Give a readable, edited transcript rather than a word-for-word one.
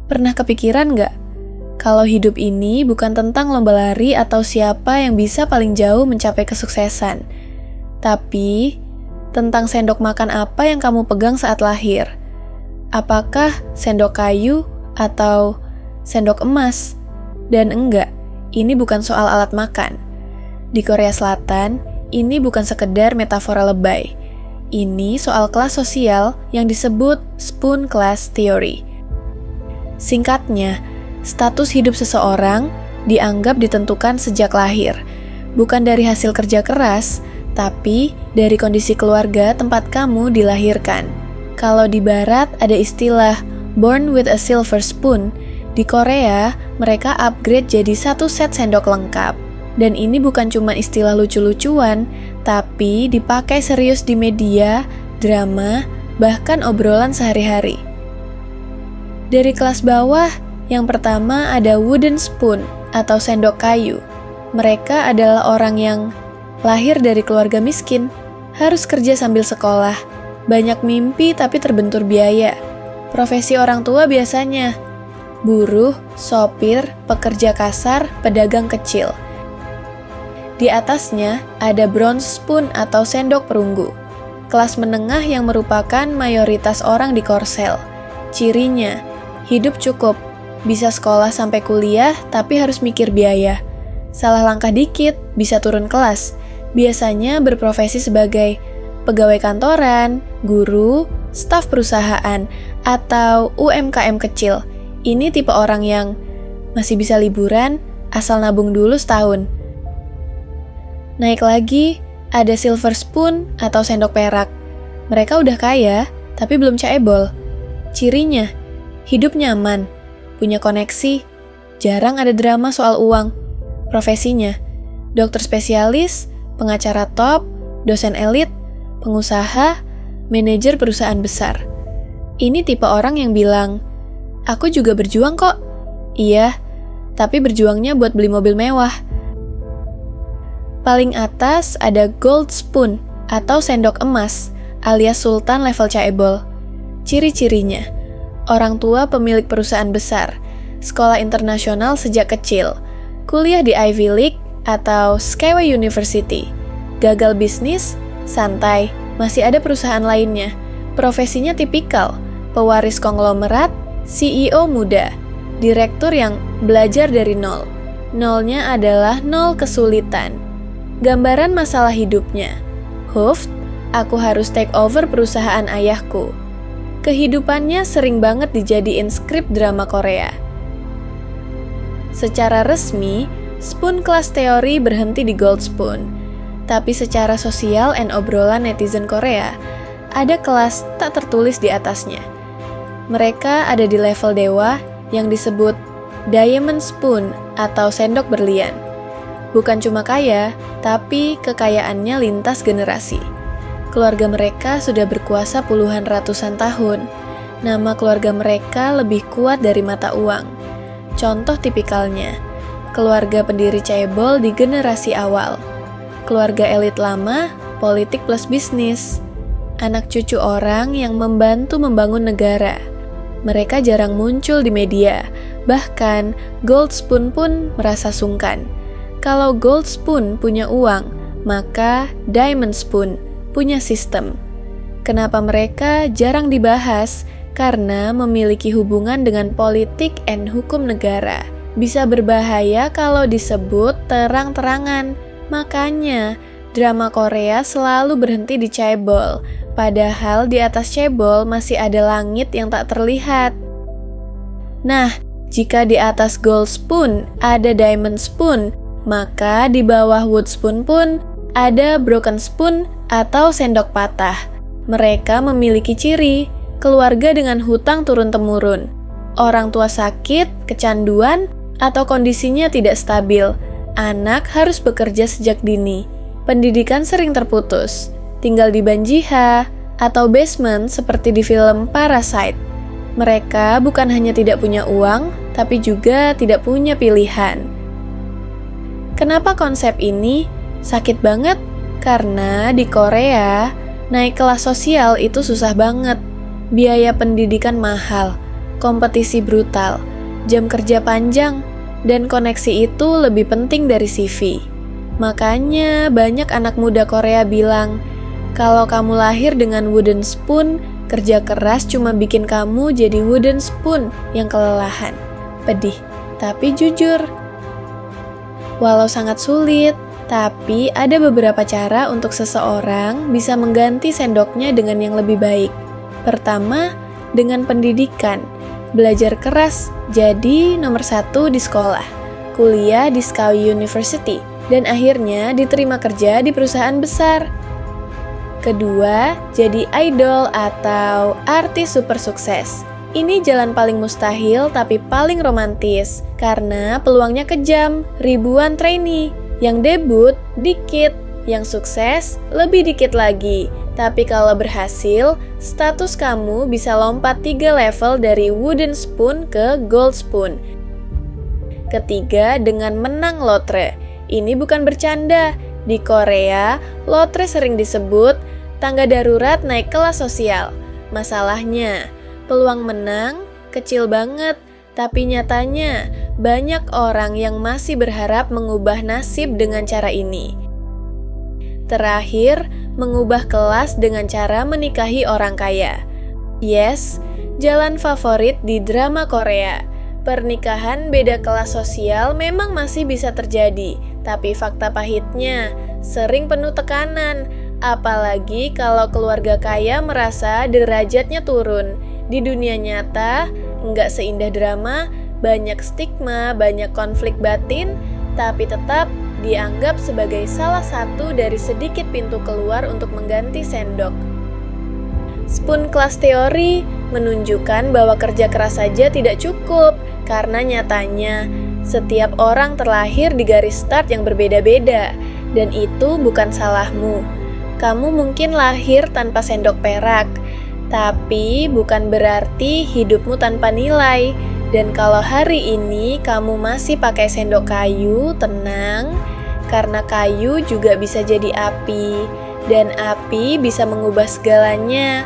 Pernah kepikiran nggak? Kalau hidup ini bukan tentang lomba lari atau siapa yang bisa paling jauh mencapai kesuksesan. Tapi, tentang sendok makan apa yang kamu pegang saat lahir. Apakah sendok kayu atau sendok emas? Dan enggak, ini bukan soal alat makan. Di Korea Selatan, ini bukan sekedar metafora lebay. Ini soal kelas sosial yang disebut spoon class theory. Singkatnya, status hidup seseorang dianggap ditentukan sejak lahir, bukan dari hasil kerja keras, tapi dari kondisi keluarga tempat kamu dilahirkan. Kalau di Barat ada istilah born with a silver spoon, di Korea mereka upgrade jadi satu set sendok lengkap. Dan ini bukan cuma istilah lucu-lucuan, tapi dipakai serius di media, drama, bahkan obrolan sehari-hari. Dari kelas bawah, yang pertama ada wooden spoon atau sendok kayu. Mereka adalah orang yang lahir dari keluarga miskin, harus kerja sambil sekolah, banyak mimpi tapi terbentur biaya. Profesi orang tua biasanya buruh, sopir, pekerja kasar, pedagang kecil. Di atasnya ada bronze spoon atau sendok perunggu, kelas menengah yang merupakan mayoritas orang di Korsel. Cirinya, hidup cukup, bisa sekolah sampai kuliah tapi harus mikir biaya. Salah langkah dikit, bisa turun kelas. Biasanya berprofesi sebagai pegawai kantoran, guru, staf perusahaan, atau UMKM kecil. Ini tipe orang yang masih bisa liburan, asal nabung dulu setahun. Naik lagi, ada silver spoon atau sendok perak. Mereka udah kaya, tapi belum caebol. Cirinya, hidup nyaman, punya koneksi, jarang ada drama soal uang. Profesinya, dokter spesialis, pengacara top, dosen elit, pengusaha, manajer perusahaan besar. Ini tipe orang yang bilang, aku juga berjuang kok. Iya, tapi berjuangnya buat beli mobil mewah. Paling atas ada gold spoon atau sendok emas alias sultan level caebol. Ciri-cirinya, orang tua pemilik perusahaan besar, sekolah internasional sejak kecil, kuliah di Ivy League atau Skyway University, gagal bisnis, santai, masih ada perusahaan lainnya. Profesinya tipikal, pewaris konglomerat, CEO muda, direktur yang belajar dari nol. Nolnya adalah nol kesulitan. Gambaran masalah hidupnya, Huft, aku harus take over perusahaan ayahku. Kehidupannya sering banget dijadiin skrip drama Korea. Secara resmi, spoon class theory berhenti di gold spoon. Tapi secara sosial and obrolan netizen Korea, ada kelas tak tertulis di atasnya. Mereka ada di level dewa yang disebut diamond spoon atau sendok berlian. Bukan cuma kaya, tapi kekayaannya lintas generasi. Keluarga mereka sudah berkuasa puluhan ratusan tahun. Nama keluarga mereka lebih kuat dari mata uang. Contoh tipikalnya, keluarga pendiri caebol di generasi awal. Keluarga elit lama, politik plus bisnis. Anak cucu orang yang membantu membangun negara. Mereka jarang muncul di media, bahkan Gold Spoon pun merasa sungkan. Kalau Gold Spoon punya uang, maka Diamond Spoon punya sistem. Kenapa mereka jarang dibahas? Karena memiliki hubungan dengan politik and hukum negara. Bisa berbahaya kalau disebut terang-terangan. Makanya, drama Korea selalu berhenti di caebol. Padahal di atas caebol masih ada langit yang tak terlihat. Nah, jika di atas Gold Spoon ada Diamond Spoon, maka di bawah Wood Spoon pun ada Broken Spoon atau sendok patah. Mereka memiliki ciri keluarga dengan hutang turun-temurun, orang tua sakit, kecanduan, atau kondisinya tidak stabil. Anak harus bekerja sejak dini. Pendidikan sering terputus, tinggal di banjiha atau basement seperti di film Parasite. Mereka bukan hanya tidak punya uang, tapi juga tidak punya pilihan. Kenapa konsep ini sakit banget? Karena di Korea, naik kelas sosial itu susah banget. Biaya pendidikan mahal, kompetisi brutal, jam kerja panjang, dan koneksi itu lebih penting dari CV. Makanya banyak anak muda Korea bilang, kalau kamu lahir dengan wooden spoon, kerja keras cuma bikin kamu jadi wooden spoon yang kelelahan. Pedih, tapi jujur. Walau sangat sulit, tapi ada beberapa cara untuk seseorang bisa mengganti sendoknya dengan yang lebih baik. Pertama, dengan pendidikan. Belajar keras jadi nomor 1 di sekolah, kuliah di Sky University, dan akhirnya diterima kerja di perusahaan besar. Kedua, jadi idol atau artis super sukses. Ini jalan paling mustahil tapi paling romantis, karena peluangnya kejam, ribuan trainee. Yang debut, dikit. Yang sukses, lebih dikit lagi. Tapi kalau berhasil, status kamu bisa lompat 3 level dari wooden spoon ke gold spoon. Ketiga, dengan menang lotre. Ini bukan bercanda. Di Korea, lotre sering disebut tangga darurat naik kelas sosial. Masalahnya, peluang menang kecil banget, tapi nyatanya banyak orang yang masih berharap mengubah nasib dengan cara ini. Terakhir, mengubah kelas dengan cara menikahi orang kaya. Yes, jalan favorit di drama Korea. Pernikahan beda kelas sosial memang masih bisa terjadi, tapi fakta pahitnya sering penuh tekanan. Apalagi kalau keluarga kaya merasa derajatnya turun. Di dunia nyata, nggak seindah drama, banyak stigma, banyak konflik batin, tapi tetap dianggap sebagai salah satu dari sedikit pintu keluar untuk mengganti sendok. Spoon class teori menunjukkan bahwa kerja keras saja tidak cukup, karena nyatanya setiap orang terlahir di garis start yang berbeda-beda, dan itu bukan salahmu. Kamu mungkin lahir tanpa sendok perak, tapi bukan berarti hidupmu tanpa nilai. Dan kalau hari ini kamu masih pakai sendok kayu, tenang, karena kayu juga bisa jadi api, dan api bisa mengubah segalanya.